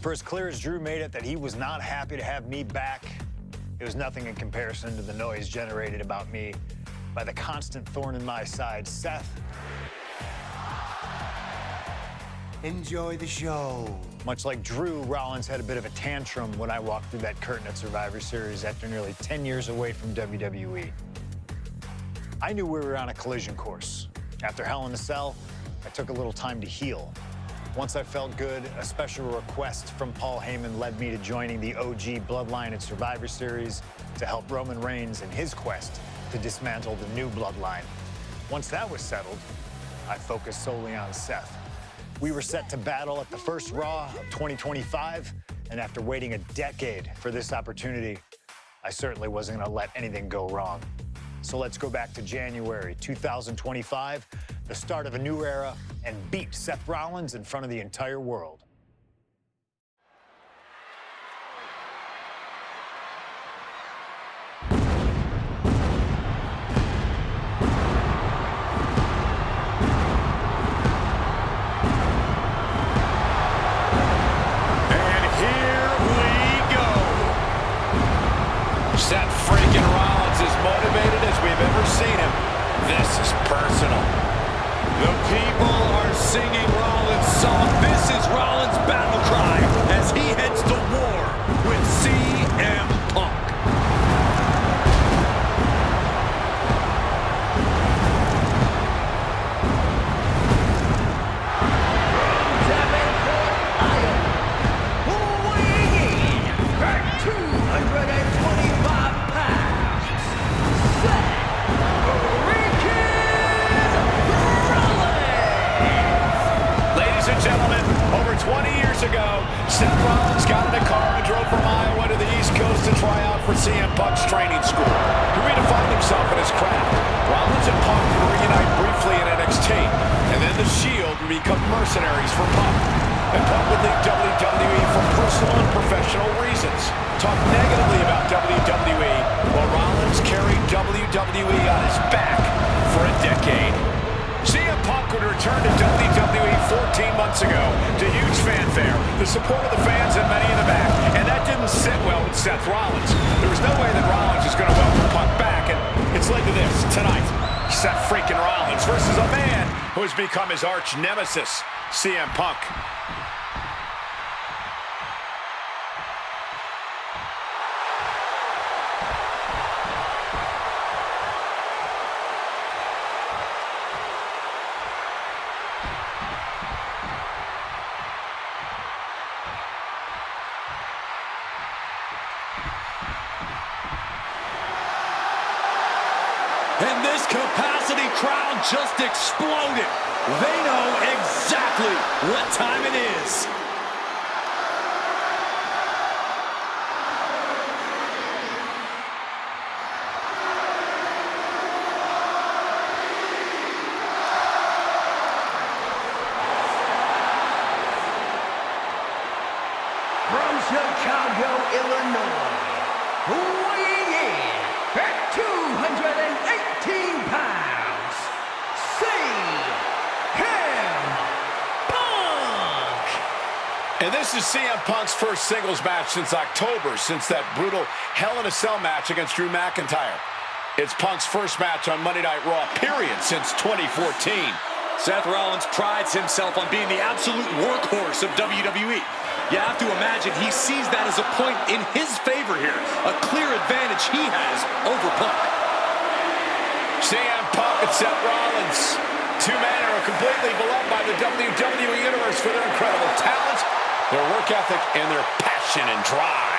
For as clear as Drew made it that he was not happy to have me back, it was nothing in comparison to the noise generated about me by the constant thorn in my side, Seth. Enjoy the show. Much like Drew, Rollins had a bit of a tantrum when I walked through that curtain at Survivor Series after nearly 10 years away from WWE. I knew we were on a collision course. After Hell in a Cell, I took a little time to heal. Once I felt good, a special request from Paul Heyman led me to joining the OG Bloodline at Survivor Series to help Roman Reigns in his quest to dismantle the new Bloodline. Once that was settled, I focused solely on Seth. We were set to battle at the first Raw of 2025, and after waiting a decade for this opportunity, I certainly wasn't gonna let anything go wrong. So let's go back to January 2025, the start of a new era, and beat Seth Rollins in front of the entire world. Seth freaking Rollins is motivated as we've ever seen him. This is personal. The people are singing Rollins' song. This is Rollins' battle cry as he heads to war with CM Punk. Seth Rollins got in a car and drove from Iowa to the East Coast to try out for CM Punk's training school. He redefined himself in his craft. Rollins and Punk would reunite briefly in NXT, and then the Shield would become mercenaries for Punk. And Punk would leave WWE for personal and professional reasons. Talk negatively about WWE, while Rollins carried WWE on his back for a decade. CM Punk would return to WWE 14 months ago to huge fanfare, the support of the fans and many in the back, and that didn't sit well with Seth Rollins. There was no way that Rollins was going to welcome Punk back, and it's led to this tonight. Seth freaking Rollins versus a man who has become his arch nemesis, CM Punk. And this capacity crowd just exploded. They know exactly what time it is. From Chicago, Illinois, weighing in at 218 pounds, CM Punk! And this is CM Punk's first singles match since October, since that brutal Hell in a Cell match against Drew McIntyre. It's Punk's first match on Monday Night Raw, period, since 2014. Seth Rollins prides himself on being the absolute workhorse of WWE. You have to imagine he sees that as a point in his favor here, a clear advantage he has over Punk. CM Punk and Seth Rollins, two men who are completely beloved by the WWE Universe for their incredible talent, their work ethic, and their passion and drive.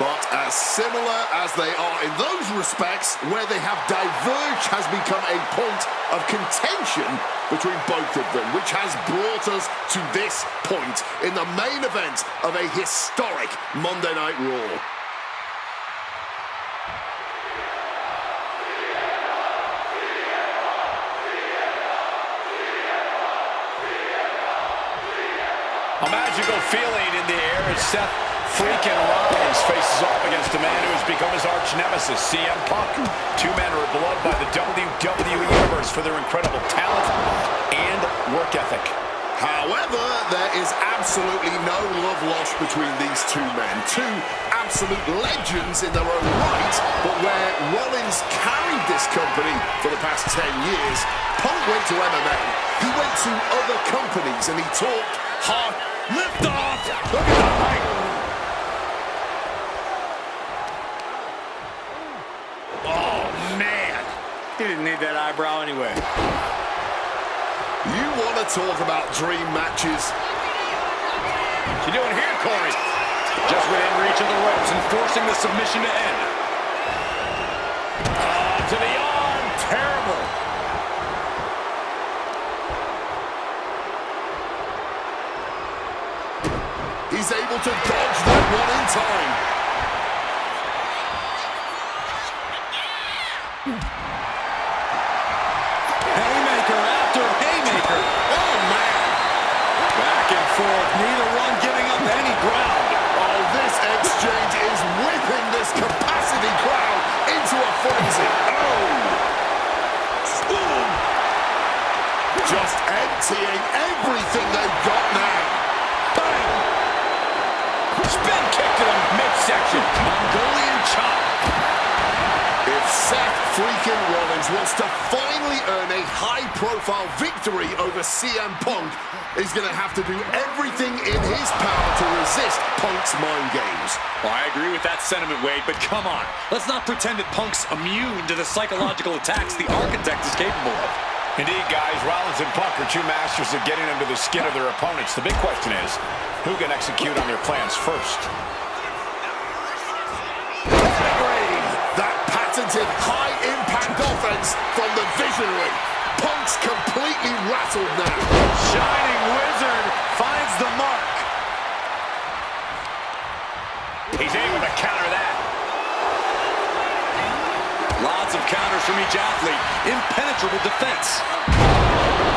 But as similar as they are in those respects, where they have diverged has become a point of contention between both of them, which has brought us to this point in the main event of a historic Monday Night Raw. A magical feeling in the air as Seth freaking Rollins faces off against a man who has become his arch nemesis, CM Punk. Two men who are beloved by the WWE Universe for their incredible talent and work ethic. However, there is absolutely no love lost between these two men. Two absolute legends in their own right, but where Rollins carried this company for the past 10 years, Punk went to MMA. He went to other companies and he talked hard. Lift off! Look at that height! Oh, man. He didn't need that eyebrow anyway. You want to talk about dream matches? What's he doing here, Corey? Just within reach of the ropes and forcing the submission to end. To the arm. Terrible. He's able to dodge that one in time. Haymaker after haymaker. Oh, man. Back and forth. Neither one giving up any ground. Oh, this exchange is whipping this capacity crowd into a frenzy. Oh! Ooh. Just emptying everything they've got now. Bang! Spin kick to the midsection. Mongolian chop. If Seth freaking Rollins wants to finally earn a high-profile victory over CM Punk, he's going to have to do everything in his power to resist Punk's mind games. Well, I agree with that sentiment, Wade, but come on. Let's not pretend that Punk's immune to the psychological attacks the Architect is capable of. Indeed, guys, Rollins and Punk are two masters of getting under the skin of their opponents. The big question is, who can execute on their plans first? That patented high-impact offense from the Visionary. Punk's completely rattled now. Shining Wizard finds the mark. He's able to counter that. Lots of counters from each athlete. Impenetrable defense.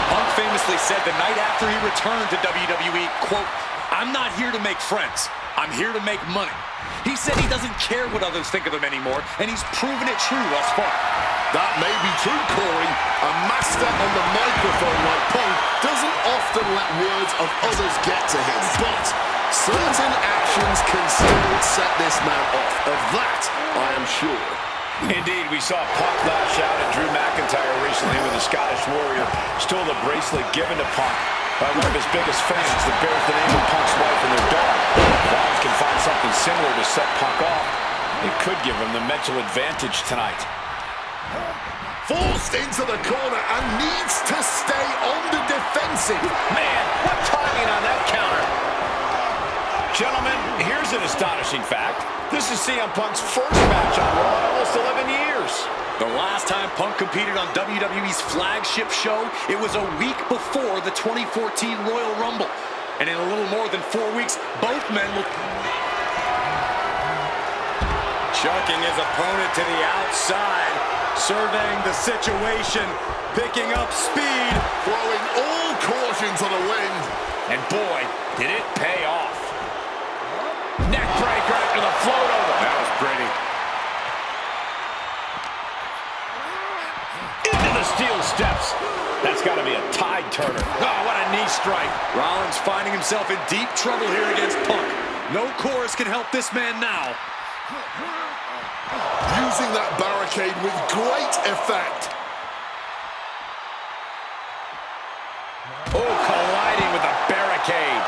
Punk famously said the night after he returned to WWE, quote, "I'm not here to make friends. I'm here to make money." He said he doesn't care what others think of him anymore, and he's proven it true thus far. That may be true, Corey. A master on the microphone like Punk doesn't often let words of others get to him, but certain actions can still set this man off. Of that, I am sure. Indeed, we saw Punk lash out at Drew McIntyre recently when the Scottish Warrior stole the bracelet given to Punk by one of his biggest fans that bears the name of Punk's wife and their dog. If Rollins can find something similar to set Punk off, it could give him the mental advantage tonight. Forced into the corner and needs to stay on the defensive. Man, what timing on that counter. Gentlemen, here's an astonishing fact. This is CM Punk's first match on Raw in almost 11 years. The last time Punk competed on WWE's flagship show, it was a week before the 2014 Royal Rumble. And in a little more than 4 weeks, both men will... Chucking his opponent to the outside, surveying the situation, picking up speed. Throwing all caution to the wind. And boy, did it pay off. Neck breaker after the float over. That was pretty. Into the steel steps. That's got to be a tide turner. Oh, what a knee strike. Rollins finding himself in deep trouble here against Punk. No chorus can help this man now. Using that barricade with great effect. Oh, colliding with the barricade.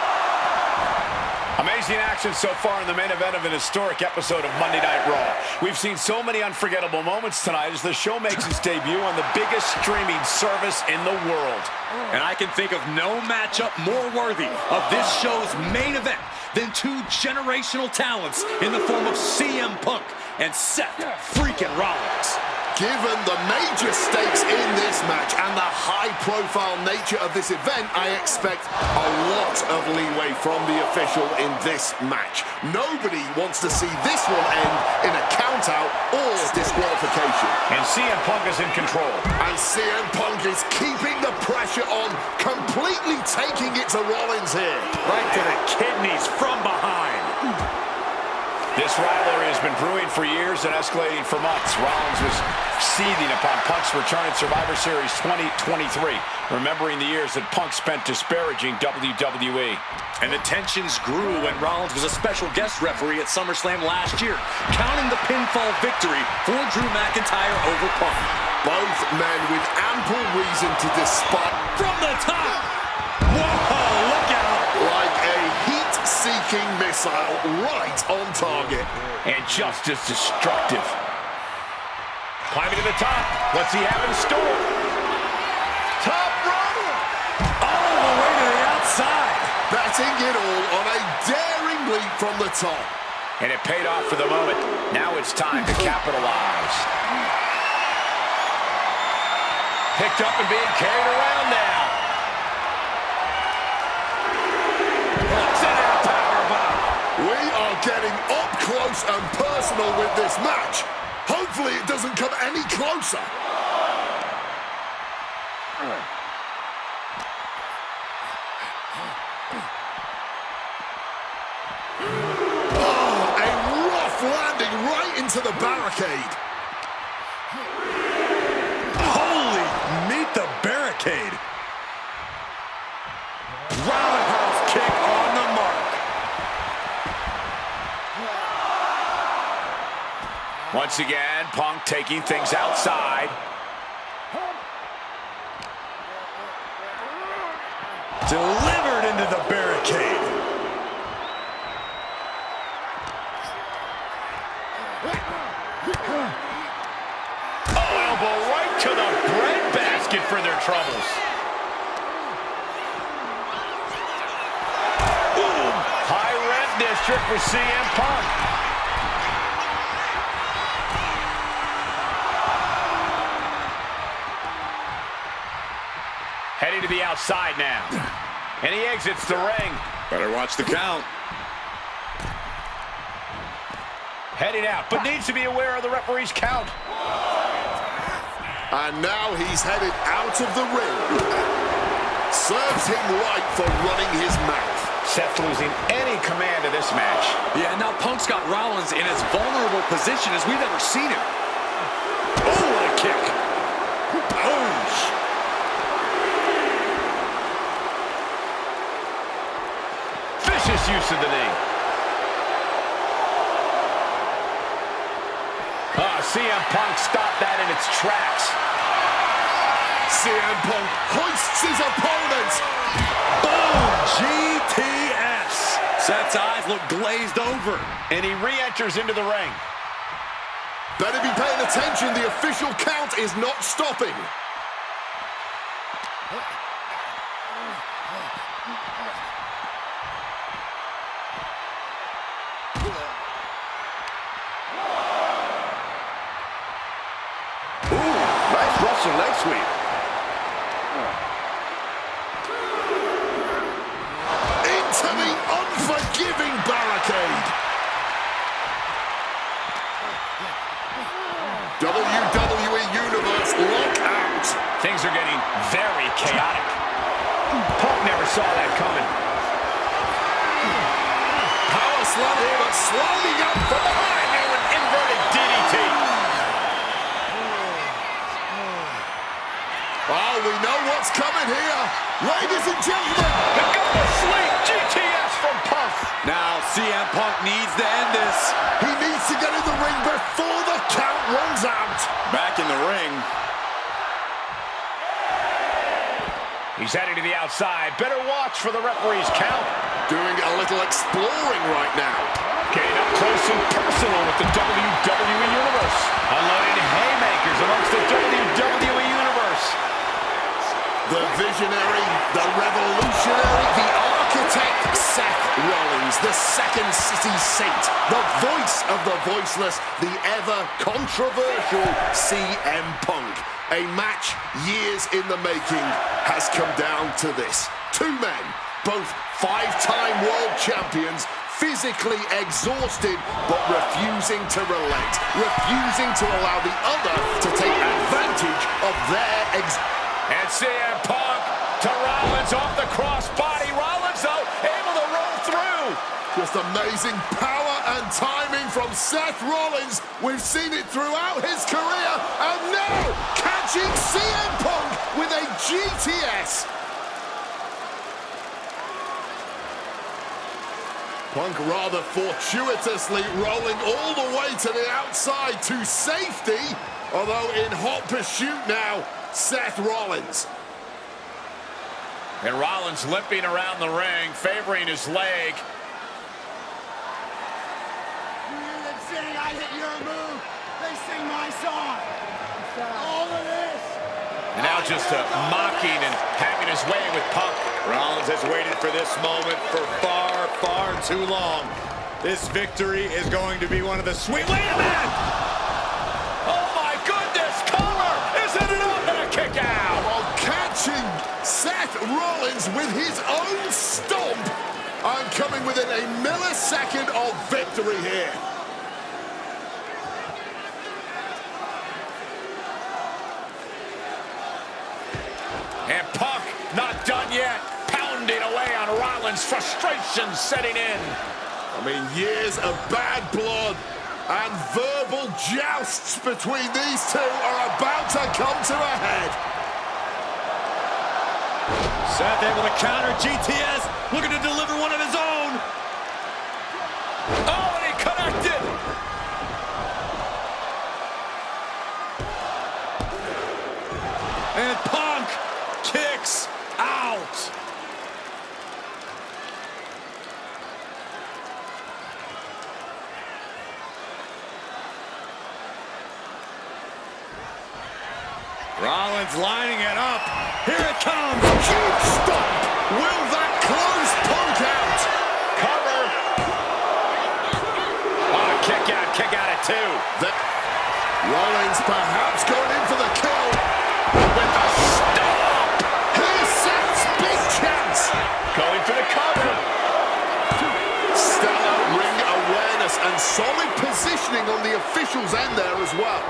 Amazing action so far in the main event of an historic episode of Monday Night Raw. We've seen so many unforgettable moments tonight as the show makes its debut on the biggest streaming service in the world. And I can think of no matchup more worthy of this show's main event than two generational talents in the form of CM Punk and Seth freaking Rollins. Given the major stakes in this match and the high-profile nature of this event, I expect a lot of leeway from the official in this match. Nobody wants to see this one end in a count-out or disqualification. And CM Punk is in control. And CM Punk is keeping the pressure on, completely taking it to Rollins here. Right to the kidneys from behind. This rivalry has been brewing for years and escalating for months. Rollins was seething upon Punk's return in Survivor Series 2023, remembering the years that Punk spent disparaging WWE. And the tensions grew when Rollins was a special guest referee at SummerSlam last year, counting the pinfall victory for Drew McIntyre over Punk. Both men with ample reason to despise. From the top! Whoa, look out! Like a heat-seeking missile right on target. And just as destructive. Climbing to the top. What's he have in store? Top rope! All the way to the outside! Betting it all on a daring leap from the top. And it paid off for the moment. Now it's time to capitalize. Picked up and being carried around now. We are getting up close and personal with this match. Hopefully it doesn't come any closer. Oh, a rough landing right into the barricade. Holy, meet the barricade. Roundhouse kick on the mark. Once again, Punk taking things outside. Delivered into the barricade. Oh, elbow right to the breadbasket for their troubles. Boom! High rent district for CM Punk. Heading to the outside now. And he exits the ring. Better watch the count. Heading out, but needs to be aware of the referee's count. And now he's headed out of the ring. Serves him right for running his mouth. Seth losing any command of this match. Yeah, now Punk's got Rollins in as vulnerable position as we've ever seen him. Oh, what a kick. Oh, vicious use of the knee. CM Punk stopped that in its tracks. CM Punk hoists his opponent. boom, GTS. Seth's eyes look glazed over. And he re-enters into the ring. Better be paying attention. The official count is not stopping. Russian leg sweep. Into the unforgiving barricade. WWE Universe look out. Things are getting very chaotic. Punk never saw that coming. Power slam, but sliding up from behind. An inverted DDT. Oh, we know what's coming here. Ladies and gentlemen. The go to sleep. GTS from Punk. Now CM Punk needs to end this. He needs to get in the ring before the count runs out. Back in the ring. He's heading to the outside. Better watch for the referee's count. Doing a little exploring right now. Getting up close and personal with the WWE Universe. Unloading haymakers amongst the WWE Universe. The visionary, the revolutionary, the architect, Seth Rollins, the Second City Saint, the voice of the voiceless, the ever-controversial CM Punk. A match years in the making has come down to this. Two men, both five-time world champions, physically exhausted, but refusing to relent, refusing to allow the other to take advantage of their And CM Punk to Rollins off the crossbody. Rollins, though, able to roll through. Just amazing power and timing from Seth Rollins. We've seen it throughout his career, and now catching CM Punk with a GTS. Punk rather fortuitously rolling all the way to the outside to safety, although in hot pursuit now, Seth Rollins. And Rollins limping around the ring, favoring his leg. They sing, I hit your move. They sing my song. All of this. And now just mocking and having his way with Punk. Rollins has waited for this moment for far, far too long. This victory is going to be one of the sweet... Wait a minute! Oh my goodness! Cover! Isn't it up? And a kick out! While catching Seth Rollins with his own stomp, I'm coming within a millisecond of victory here. And Punk not done yet, pounding away on Rollins, frustration setting in. I mean, years of bad blood and verbal jousts between these two are about to come to a head. Seth able to counter GTS, looking to deliver one of his own. Oh, and he connected. And Punk kicks out. Rollins lining it up. Here it comes. Huge stop. Will that close Punk out? Cover. Oh, kick out at two. Rollins perhaps going in for the kill. With the stop. Here's Seth's big chance. Going for the cover. Stellar ring awareness and solid positioning on the officials' end there as well.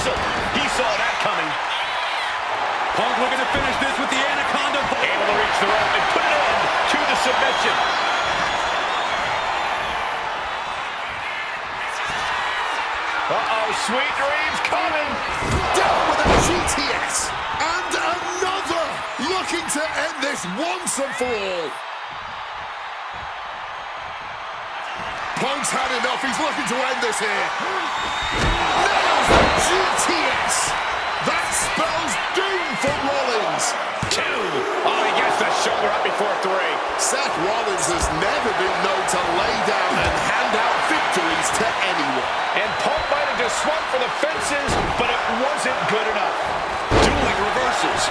He saw that coming. Punk looking to finish this with the Anaconda. Able to reach the rope and put it in to the submission. Uh-oh, sweet dreams coming. Down with a GTS. And another looking to end this once and for all. Punk's had enough. He's looking to end this here. Nails the GTS. That spells doom for Rollins. Two. Oh, he gets the shoulder up before three. Seth Rollins has never been known to lay down and hand out victories to anyone. And Punk might have just swung for the fences, but it wasn't good enough. Dueling reversals.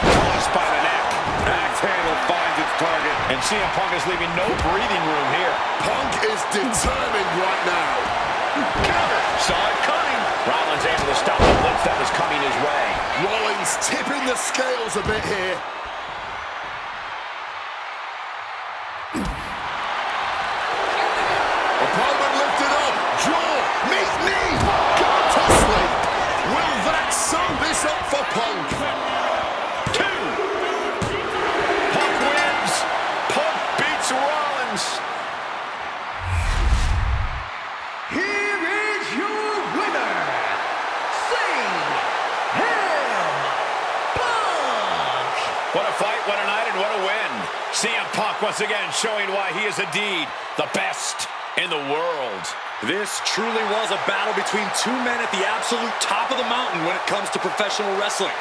Tossed by the neck. Axe handle finds its target. And CM Punk is leaving no breathing room here. Punk is determined right now. Counter. Saw it coming. Rollins able to stop the blitz that was coming his way. Rollins tipping the scales a bit here. Opponent lifted up. Jaw. Meet knee. Gone to sleep. Will that sum this up for Punk? Two. Punk wins. Punk beats Rollins. Here is your winner, CM Punk. What a fight, what a night, and what a win. CM Punk once again showing why he is indeed the best in the world. This truly was a battle between two men at the absolute top of the mountain when it comes to professional wrestling.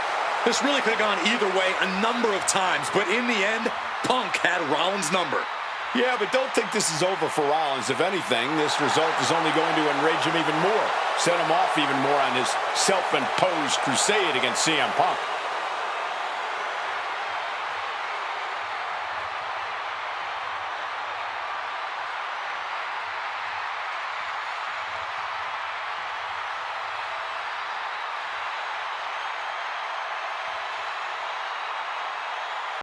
This really could have gone either way a number of times, but in the end, Punk had Rollins' number. Yeah, but don't think this is over for Rollins. If anything, this result is only going to enrage him even more, set him off even more on his self-imposed crusade against CM Punk.